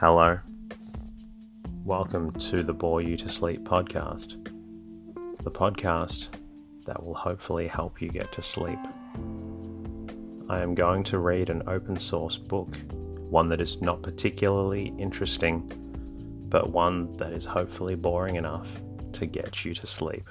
Hello. Welcome to the Bore You to Sleep podcast. The podcast that will hopefully help you get to sleep. I am going to read an open source book, one that is not particularly interesting, but one that is hopefully boring enough to get you to sleep.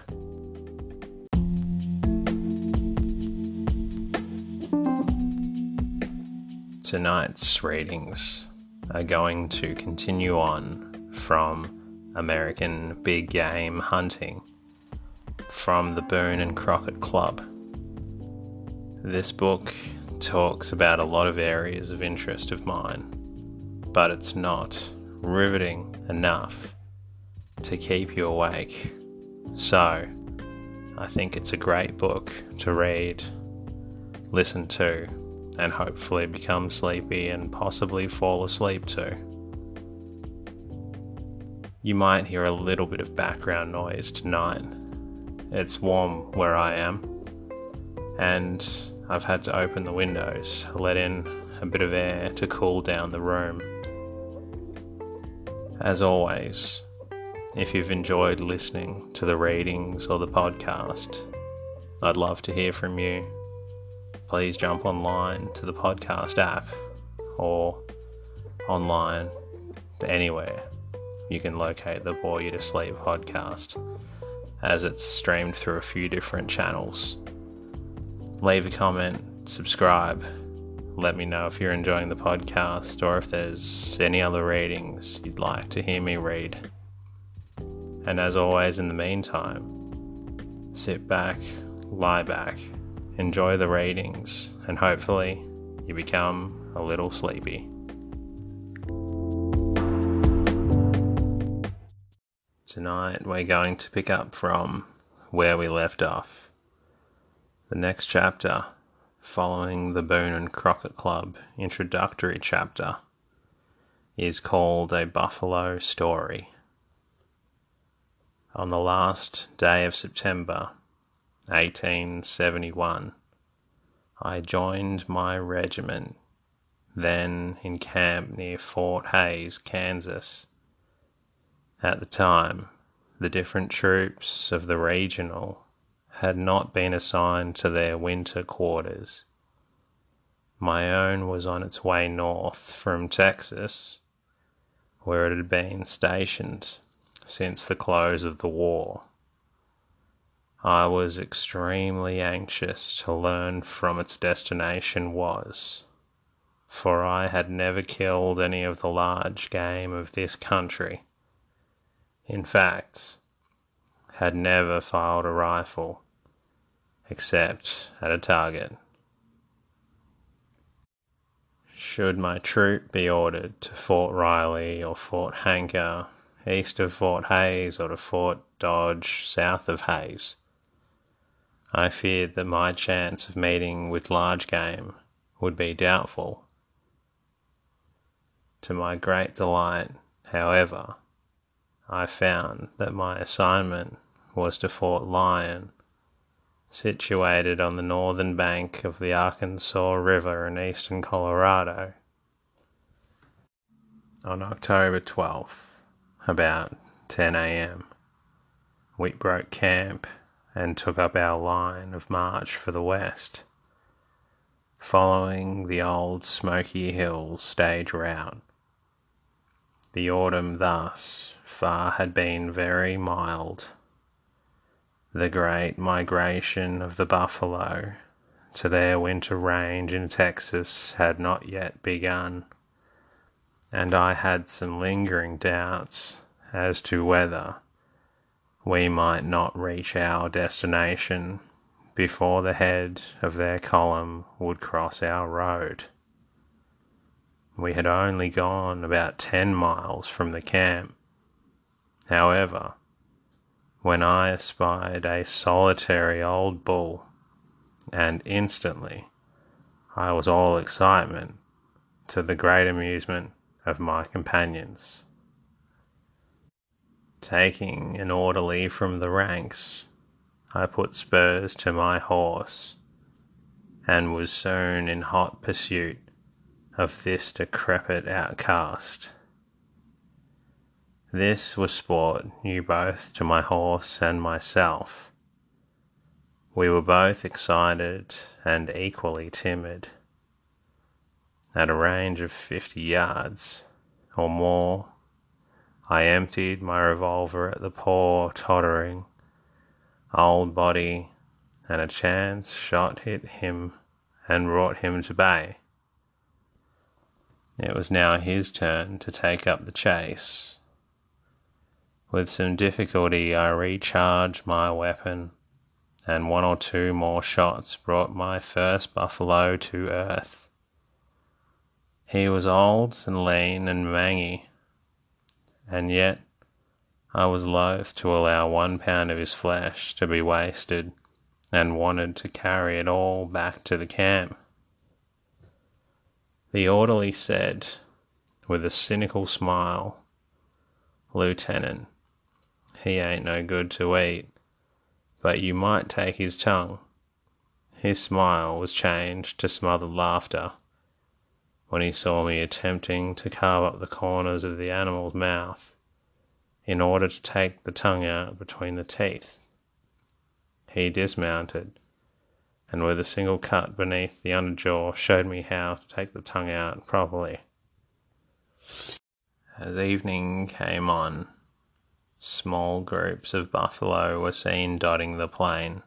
Tonight's readings are going to continue on from American big game hunting from the Boone and Crockett Club. This book talks about a lot of areas of interest of mine, but it's not riveting enough to keep you awake. So, I think it's a great book to read, listen to, and hopefully become sleepy and possibly fall asleep to. You might hear a little bit of background noise tonight. It's warm where I am, and I've had to open the windows to let in a bit of air to cool down the room. As always, if you've enjoyed listening to the readings or the podcast, I'd love to hear from you. Please jump online to the podcast app or online to anywhere you can locate the Bore You to Sleep podcast, as it's streamed through a few different channels. Leave a comment, subscribe, let me know if you're enjoying the podcast or if there's any other readings you'd like to hear me read. And as always, in the meantime, sit back, lie back, enjoy the readings, and hopefully you become a little sleepy. Tonight we're going to pick up from where we left off. The next chapter, following the Boone and Crockett Club introductory chapter, is called A Buffalo Story. On the last day of September 1871, I joined my regiment, then in camp near Fort Hays, Kansas. At the time, the different troops of the regional had not been assigned to their winter quarters. My own was on its way north from Texas, where it had been stationed since the close of the war. I was extremely anxious to learn from its destination was, for I had never killed any of the large game of this country. In fact, had never fired a rifle, except at a target. Should my troop be ordered to Fort Riley or Fort Hanker, east of Fort Hays, or to Fort Dodge, south of Hays, I feared that my chance of meeting with large game would be doubtful. To my great delight, however, I found that my assignment was to Fort Lyon, situated on the northern bank of the Arkansas River in eastern Colorado. On October 12th, about 10 a.m., we broke camp and took up our line of march for the west, following the old Smoky Hills stage route. The autumn thus far had been very mild. The great migration of the buffalo to their winter range in Texas had not yet begun, and I had some lingering doubts as to whether we might not reach our destination before the head of their column would cross our road. We had only gone about 10 miles from the camp. However, when I espied a solitary old bull, and instantly I was all excitement, to the great amusement of my companions. Taking an orderly from the ranks, I put spurs to my horse, and was soon in hot pursuit of this decrepit outcast This was sport new both to my horse and myself. We were both excited and equally timid. At a range of 50 yards or more, I emptied my revolver at the poor, tottering, old body, and a chance shot hit him and brought him to bay. It was now his turn to take up the chase. With some difficulty I recharged my weapon, and one or two more shots brought my first buffalo to earth. He was old and lean and mangy, and yet I was loath to allow 1 pound of his flesh to be wasted, and wanted to carry it all back to the camp. The orderly said, with a cynical smile, "Lieutenant, he ain't no good to eat, but you might take his tongue." His smile was changed to smothered laughter when he saw me attempting to carve up the corners of the animal's mouth in order to take the tongue out between the teeth. He dismounted, and with a single cut beneath the underjaw showed me how to take the tongue out properly. As evening came on, small groups of buffalo were seen dotting the plain.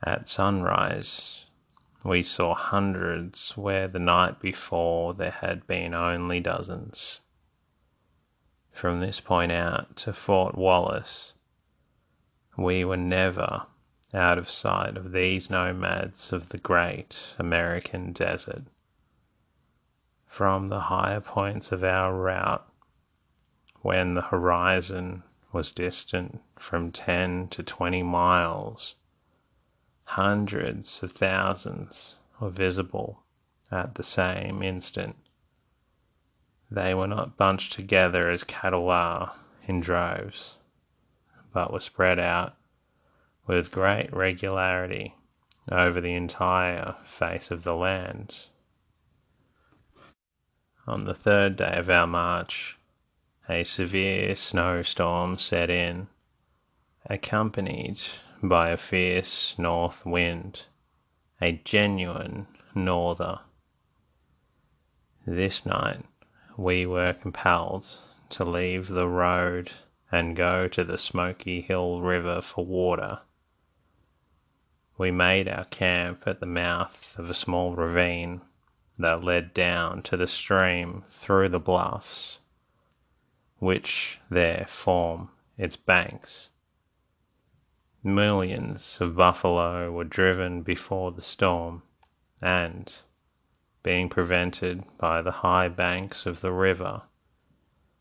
At sunrise, we saw hundreds where the night before there had been only dozens. From this point out to Fort Wallace, we were never out of sight of these nomads of the great American desert. From the higher points of our route, when the horizon was distant from 10 to 20 miles, hundreds of thousands were visible at the same instant. They were not bunched together as cattle are in droves, but were spread out with great regularity over the entire face of the land. On the 3rd day of our march, a severe snowstorm set in, accompanied by a fierce north wind, a genuine norther. This night we were compelled to leave the road and go to the Smoky Hill River for water. We made our camp at the mouth of a small ravine that led down to the stream through the bluffs, which there form its banks. Millions of buffalo were driven before the storm, and, being prevented by the high banks of the river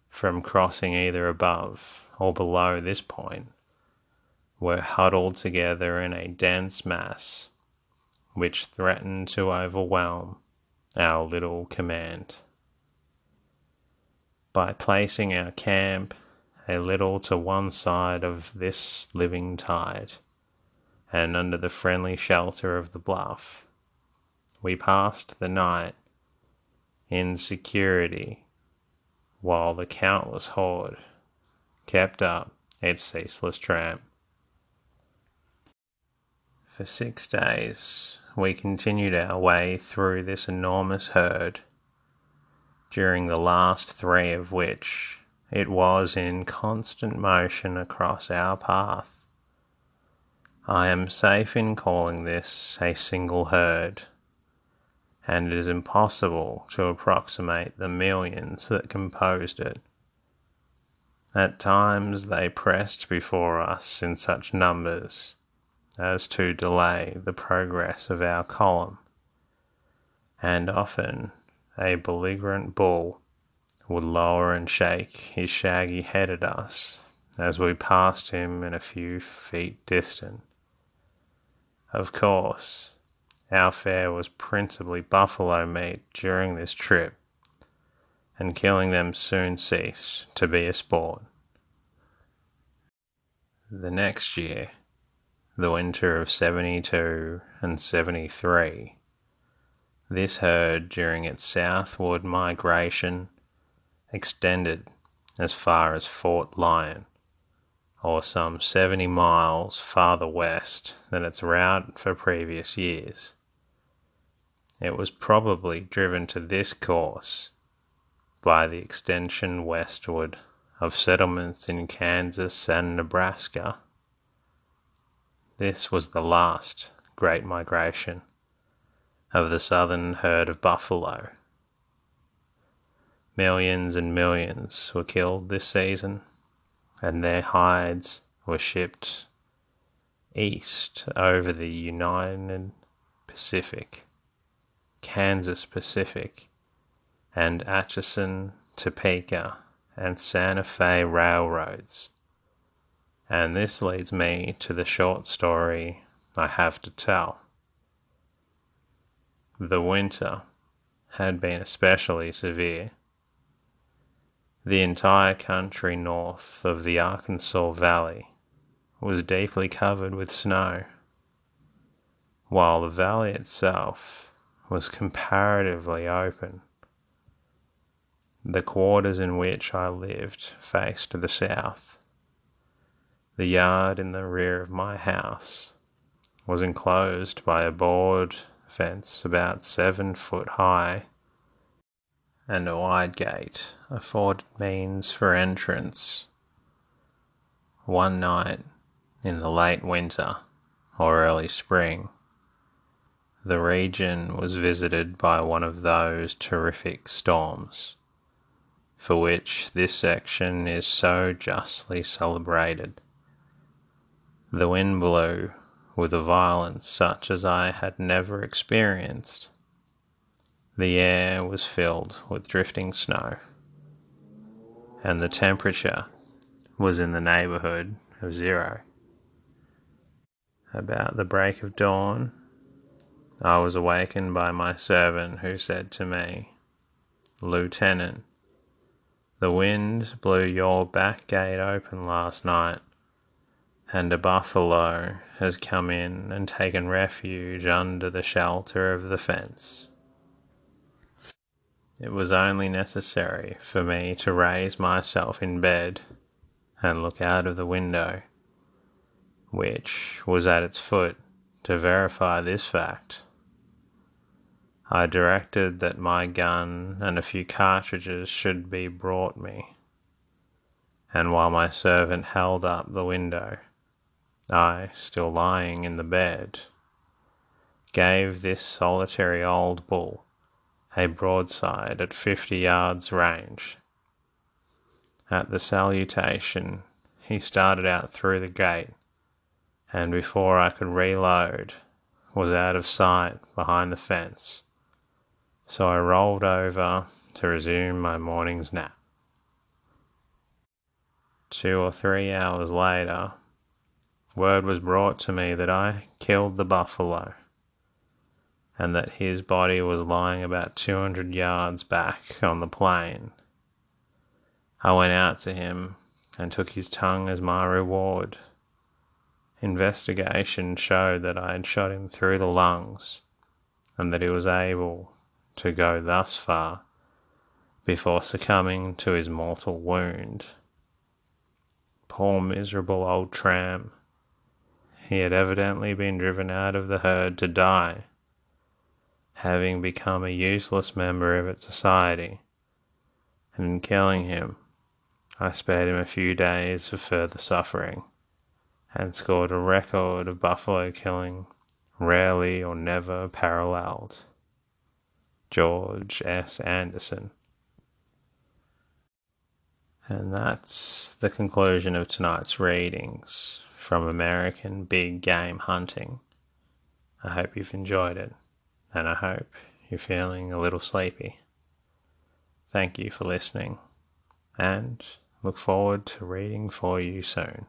from crossing either above or below this point, were huddled together in a dense mass which threatened to overwhelm our little command. By placing our camp a little to one side of this living tide, and under the friendly shelter of the bluff, we passed the night in security, while the countless horde kept up its ceaseless tramp. For 6 days we continued our way through this enormous herd, during the last 3 of which it was in constant motion across our path. I am safe in calling this a single herd, and it is impossible to approximate the millions that composed it. At times they pressed before us in such numbers as to delay the progress of our column, and often a belligerent bull would lower and shake his shaggy head at us as we passed him in a few feet distant. Of course, our fare was principally buffalo meat during this trip, and killing them soon ceased to be a sport. The next year, the winter of 72 and 73, this herd during its southward migration extended as far as Fort Lyon, or some 70 miles farther west than its route for previous years. It was probably driven to this course by the extension westward of settlements in Kansas and Nebraska. This was the last great migration of the southern herd of buffalo. Millions and millions were killed this season, and their hides were shipped east over the United Pacific, Kansas Pacific, and Atchison, Topeka, and Santa Fe railroads. And this leads me to the short story I have to tell. The winter had been especially severe. The entire country north of the Arkansas Valley was deeply covered with snow, while the valley itself was comparatively open. The quarters in which I lived faced the south. The yard in the rear of my house was enclosed by a board fence about 7 foot high, and a wide gate afforded means for entrance. One night in the late winter or early spring, the region was visited by one of those terrific storms for which this section is so justly celebrated. The wind blew with a violence such as I had never experienced. The air was filled with drifting snow, and the temperature was in the neighbourhood of 0. About the break of dawn, I was awakened by my servant, who said to me, "Lieutenant, the wind blew your back gate open last night, and a buffalo has come in and taken refuge under the shelter of the fence." It was only necessary for me to raise myself in bed and look out of the window, which was at its foot, to verify this fact. I directed that my gun and a few cartridges should be brought me, and while my servant held up the window, I, still lying in the bed, gave this solitary old bull a broadside at 50 yards range. At the salutation, he started out through the gate, and before I could reload, was out of sight behind the fence, so I rolled over to resume my morning's nap. 2 or 3 hours later, word was brought to me that I killed the buffalo, and that his body was lying about 200 yards back on the plain. I went out to him and took his tongue as my reward. Investigation showed that I had shot him through the lungs, and that he was able to go thus far before succumbing to his mortal wound. Poor miserable old tramp. He had evidently been driven out of the herd to die, having become a useless member of its society, and in killing him, I spared him a few days of further suffering, and scored a record of buffalo killing rarely or never paralleled. George S. Anderson. And that's the conclusion of tonight's readings from American Big Game Hunting. I hope you've enjoyed it, and I hope you're feeling a little sleepy. Thank you for listening, and look forward to reading for you soon.